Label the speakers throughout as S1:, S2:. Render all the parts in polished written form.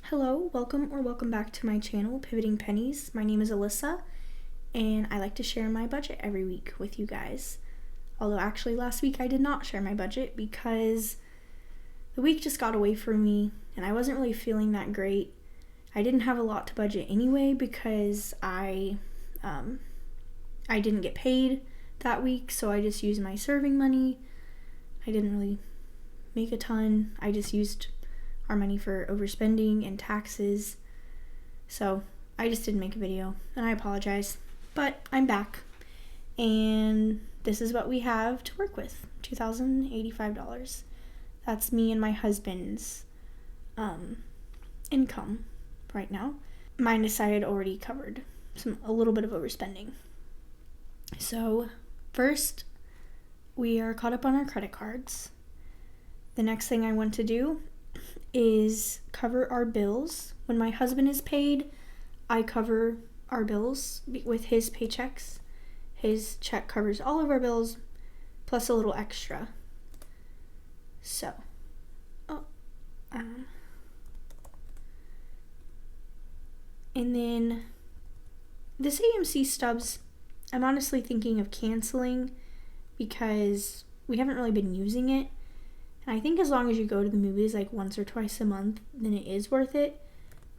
S1: Hello, welcome back to my channel, Pivoting Pennies. My name is Alyssa, and I like to share my budget every week with you guys. Although actually last week I did not share my budget because the week just got away from me and I wasn't really feeling that great. I didn't have a lot to budget anyway because I didn't get paid that week, so I just used my serving money. I didn't really make a ton. I just used our money for overspending and taxes. So I just didn't make a video and I apologize, but I'm back and this is what we have to work with. $2,085. That's me and my husband's income right now. Minus I had already covered a little bit of overspending. So first, we are caught up on our credit cards. The next thing I want to do is cover our bills. When my husband is paid, I cover our bills with his paychecks. His check covers all of our bills plus a little extra. So, and then this AMC stubs, I'm honestly thinking of canceling because we haven't really been using it. And I think as long as you go to the movies like once or twice a month, then it is worth it.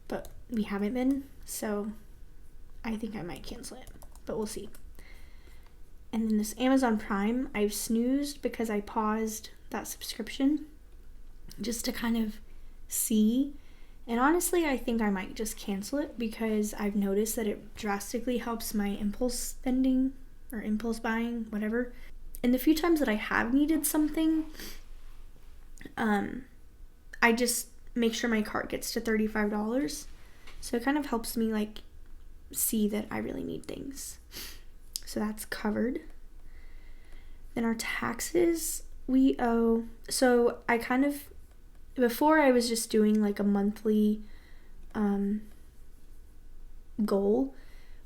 S1: But we haven't been, so I think I might cancel it. But we'll see. And then this Amazon Prime, I've snoozed because I paused that subscription just to kind of see. And honestly, I think I might just cancel it because I've noticed that it drastically helps my impulse spending or impulse buying, whatever. And the few times that I have needed something, I just make sure my cart gets to $35. So it kind of helps me like see that I really need things. So that's covered. Then our taxes, we owe, so I kind of, before I was just doing like a monthly goal,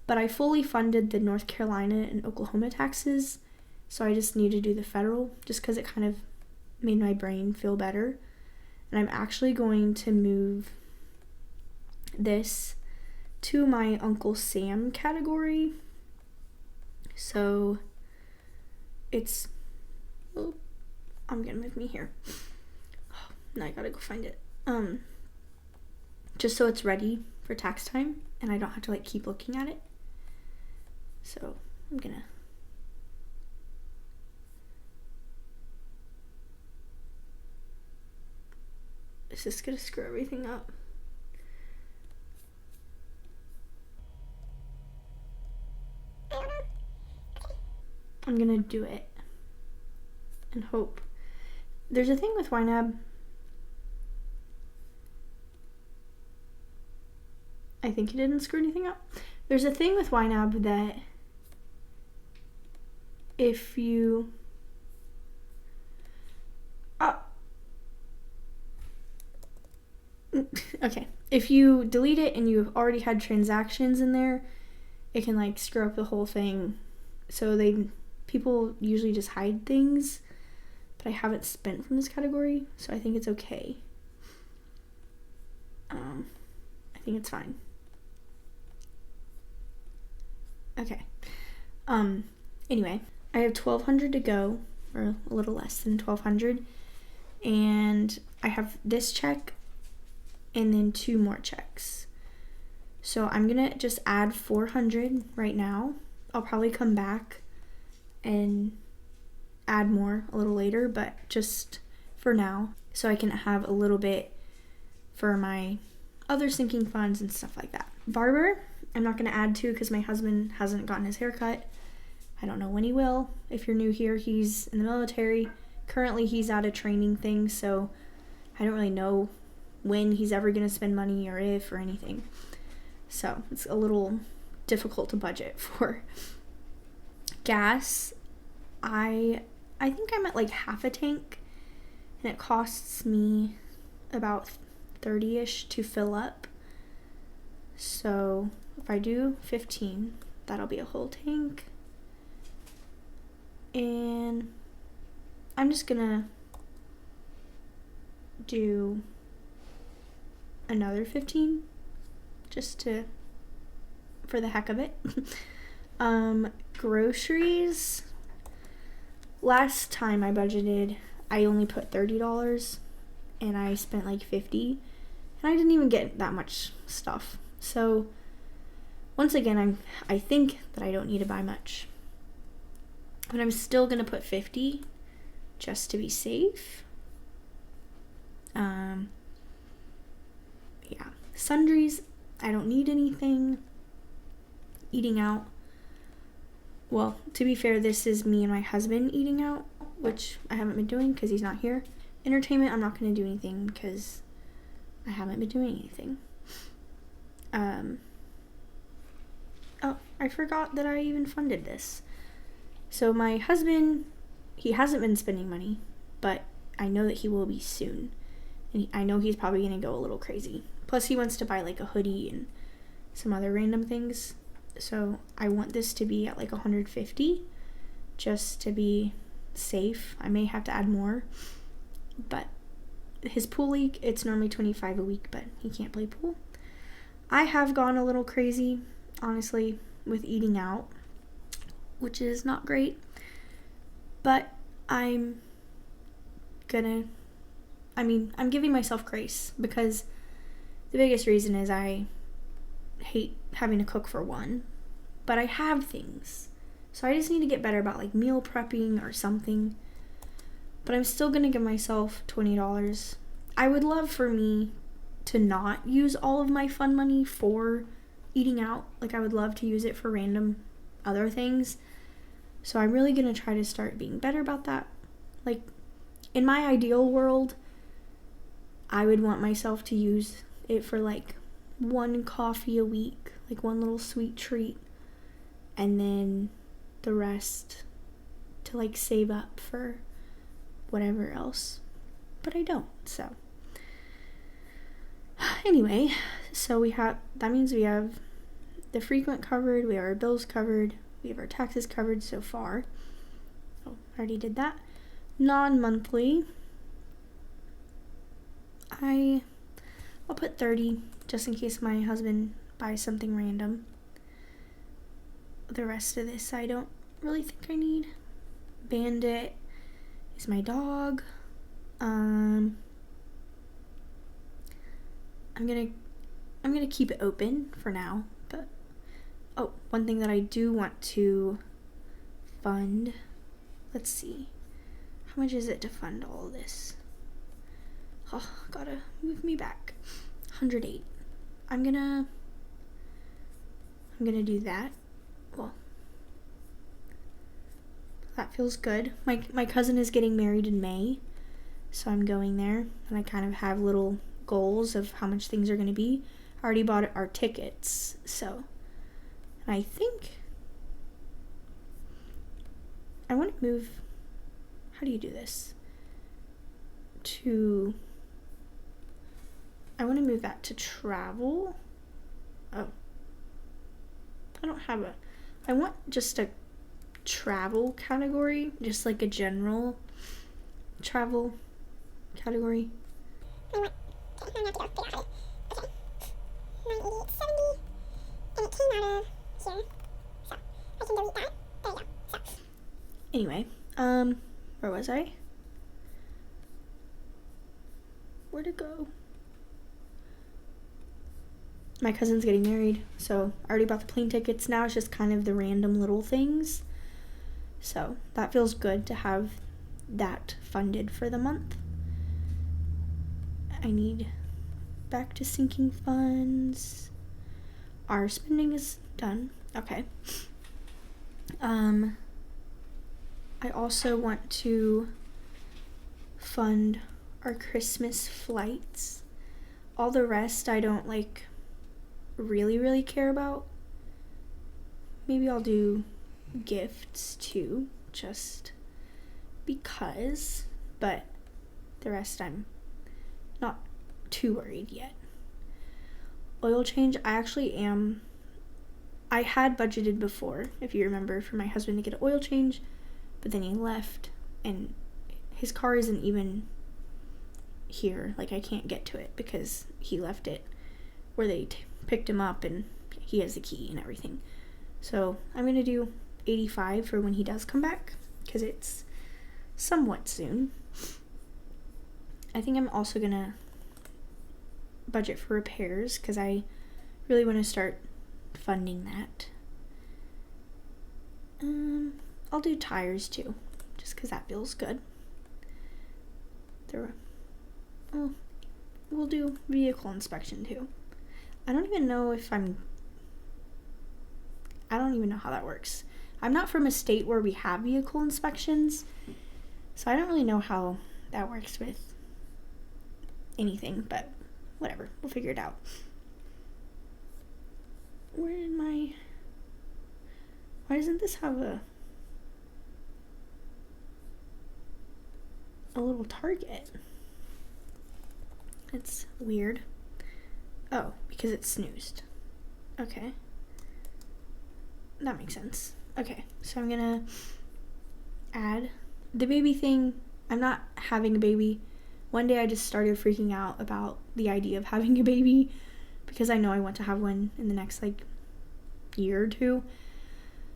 S1: but I fully funded the North Carolina and Oklahoma taxes. So I just need to do the federal just because it kind of made my brain feel better. And I'm actually going to move this to my Uncle Sam category. So it's, I'm gonna move me here. Oh, now I gotta go find it. Just so it's ready for tax time and I don't have to like keep looking at it. So I'm gonna, is this gonna screw everything up? I'm gonna do it and hope. There's a thing with YNAB. I think it didn't screw anything up. There's a thing with YNAB that if you okay, if you delete it and you've already had transactions in there, it can like screw up the whole thing. So people usually just hide things, but I haven't spent from this category, so I think it's okay. I think it's fine. Okay. Anyway, I have $1,200 to go, or a little less than $1,200, and I have this check and then 2 more checks. So I'm gonna just add $400 right now. I'll probably come back and add more a little later, but just for now, so I can have a little bit for my other sinking funds and stuff like that. Barber, I'm not gonna add to because my husband hasn't gotten his hair cut. I don't know when he will. If you're new here, he's in the military. Currently, he's at a training thing, so I don't really know when he's ever gonna spend money or if or anything. So it's a little difficult to budget for. Gas, I think I'm at like half a tank and it costs me about $30-ish to fill up. So if I do 15, that'll be a whole tank. And I'm just gonna do another 15 for the heck of it. Groceries. Last time I budgeted, I only put $30 and I spent like $50, and I didn't even get that much stuff. So once again, I think that I don't need to buy much, but I'm still gonna put $50 just to be safe. Yeah, sundries, I don't need anything. Eating out, well, to be fair, this is me and my husband eating out, which I haven't been doing because he's not here. Entertainment, I'm not going to do anything because I haven't been doing anything. Oh, I forgot that I even funded this. So my husband, he hasn't been spending money, but I know that he will be soon. And I know he's probably going to go a little crazy. Plus, he wants to buy like a hoodie and some other random things. So I want this to be at like 150 just to be safe. I may have to add more, but his pool league, it's normally 25 a week, but he can't play pool. I have gone a little crazy, honestly, with eating out, which is not great, but I'm giving myself grace because the biggest reason is I hate having to cook for one, but I have things, so I just need to get better about like meal prepping or something. But I'm still gonna give myself $20. I would love for me to not use all of my fun money for eating out. Like, I would love to use it for random other things, so I'm really gonna try to start being better about that. Like, in my ideal world, I would want myself to use it for like one coffee a week, like one little sweet treat, and then the rest to like save up for whatever else. But I don't, so anyway, so that means we have the frequent covered, we have our bills covered, we have our taxes covered so far. Oh, I already did that. Non-monthly, I'll put 30 just in case my husband buys something random. The rest of this I don't really think I need. Bandit is my dog. I'm gonna keep it open for now, but one thing that I do want to fund, let's see, how much is it to fund all of this? Oh, gotta move me back. 108. I'm gonna do that. Well, that feels good. My cousin is getting married in May, so I'm going there, and I kind of have little goals of how much things are going to be. I already bought our tickets, so, and I think I want to move, how do you do this? I want to move that to travel. Oh, I want just a travel category, just like a general travel category. I want, okay, I'm not gonna get out of it. Okay, 98870, and it came out of here, so I can delete that. There you go. So anyway, where was I? Where'd it go? My cousin's getting married, so I already bought the plane tickets. Now it's just kind of the random little things. So that feels good to have that funded for the month. I need back to sinking funds. Our spending is done. Okay. I also want to fund our Christmas flights. All the rest I don't really care about. Maybe I'll do gifts too, just because, but the rest I'm not too worried yet. Oil change, I had budgeted before, if you remember, for my husband to get an oil change, but then he left, and his car isn't even here. Like, I can't get to it because he left it where they picked him up, and he has the key and everything. So I'm going to do 85 for when he does come back, because it's somewhat soon. I think I'm also going to budget for repairs, because I really want to start funding that. I'll do tires too, just because that feels good. We'll do vehicle inspection too. I don't even know how that works. I'm not from a state where we have vehicle inspections, so I don't really know how that works with anything, but whatever, we'll figure it out. Why doesn't this have a little target? It's weird. Oh, because it's snoozed. Okay. That makes sense. Okay, so I'm gonna add the baby thing. I'm not having a baby. One day I just started freaking out about the idea of having a baby, because I know I want to have one in the next year or two.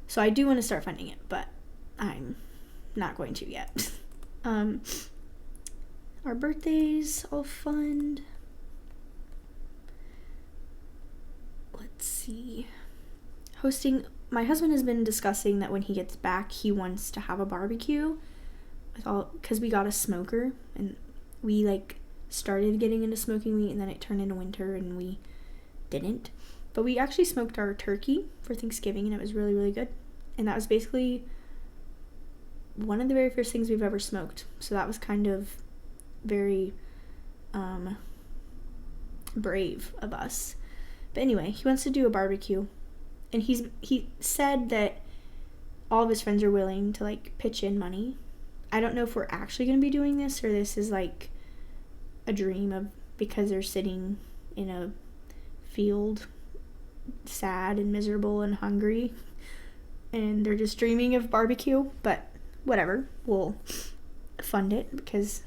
S1: So I do want to start funding it, but I'm not going to yet. Our birthdays I'll fund. Let's see. Hosting. My husband has been discussing that when he gets back, he wants to have a barbecue because we got a smoker, and we started getting into smoking meat, and then it turned into winter and we didn't. But we actually smoked our turkey for Thanksgiving, and it was really, really good. And that was basically one of the very first things we've ever smoked. So that was kind of very brave of us. But anyway, he wants to do a barbecue. And he said that all of his friends are willing to pitch in money. I don't know if we're actually going to be doing this, or this is a dream of, because they're sitting in a field sad and miserable and hungry, and they're just dreaming of barbecue. But whatever, we'll fund it because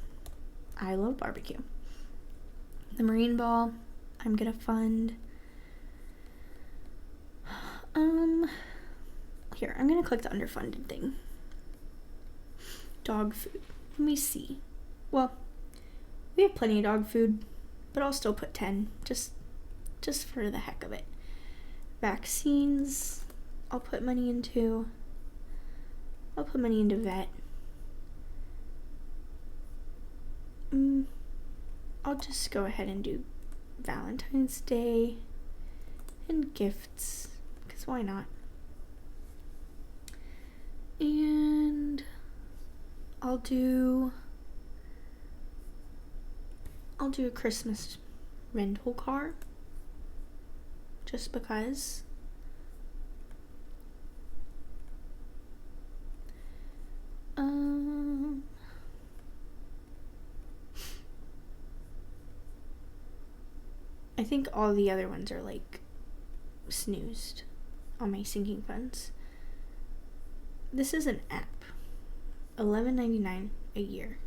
S1: I love barbecue. The marine ball I'm gonna fund. Here, I'm gonna click the underfunded thing. Dog food. Let me see. Well, we have plenty of dog food, but I'll still put 10 just for the heck of it. Vaccines, I'll put money into. I'll put money into vet. I'll just go ahead and do Valentine's Day and gifts, because why not? And I'll do a Christmas rental car, just because. I think all the other ones are snoozed on my sinking funds. This is an app. $11.99 a year.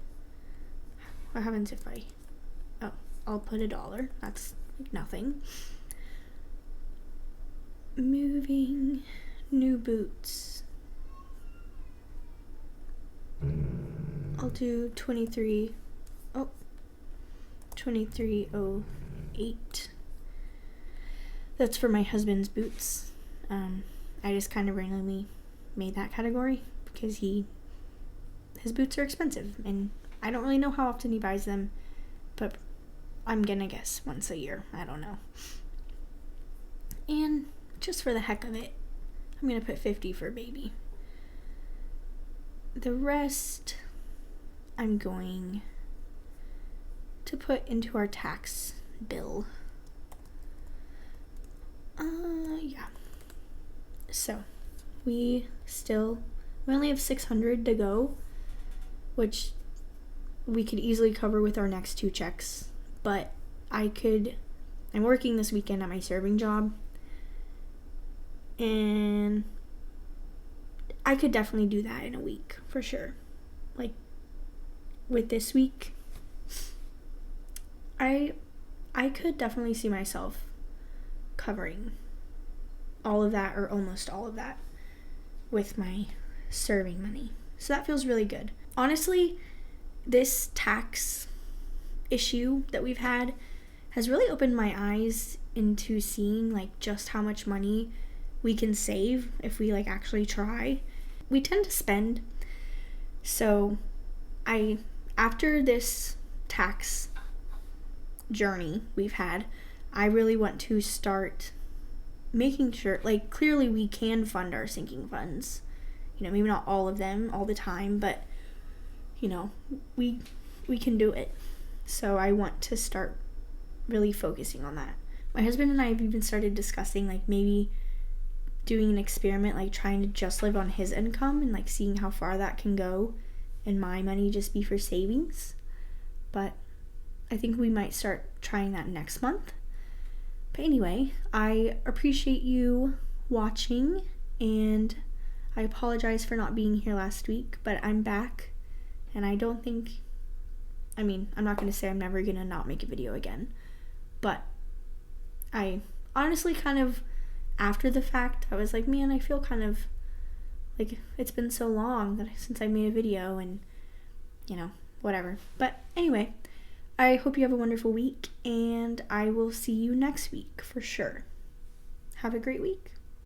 S1: What happens if I'll put $1. That's nothing. Moving, new boots. I'll do 2308. That's for my husband's boots. I just kind of randomly made that category because his boots are expensive, and I don't really know how often he buys them, but I'm gonna guess once a year. I don't know. And just for the heck of it, I'm gonna put 50 for baby. The rest I'm going to put into our tax bill. Yeah. So we only have 600 to go, which we could easily cover with our next 2 checks, but I'm working this weekend at my serving job, and I could definitely do that in a week for sure. With this week, I could definitely see myself covering all of that, or almost all of that, with my serving money. So that feels really good. Honestly, this tax issue that we've had has really opened my eyes into seeing like just how much money we can save if we like actually try. We tend to spend. So after this tax journey we've had, I really want to start making sure, like, clearly we can fund our sinking funds. Maybe not all of them all the time, but we can do it. So I want to start really focusing on that. My husband and I have even started discussing like maybe doing an experiment, like trying to just live on his income and like seeing how far that can go and my money just be for savings. But I think we might start trying that next month. But anyway, I appreciate you watching, and I apologize for not being here last week, but I'm back, and I'm not going to say I'm never going to not make a video again, but I honestly kind of, after the fact, I was like, man, I feel kind of like it's been so long since I made a video, and whatever. But anyway, I hope you have a wonderful week, and I will see you next week for sure. Have a great week.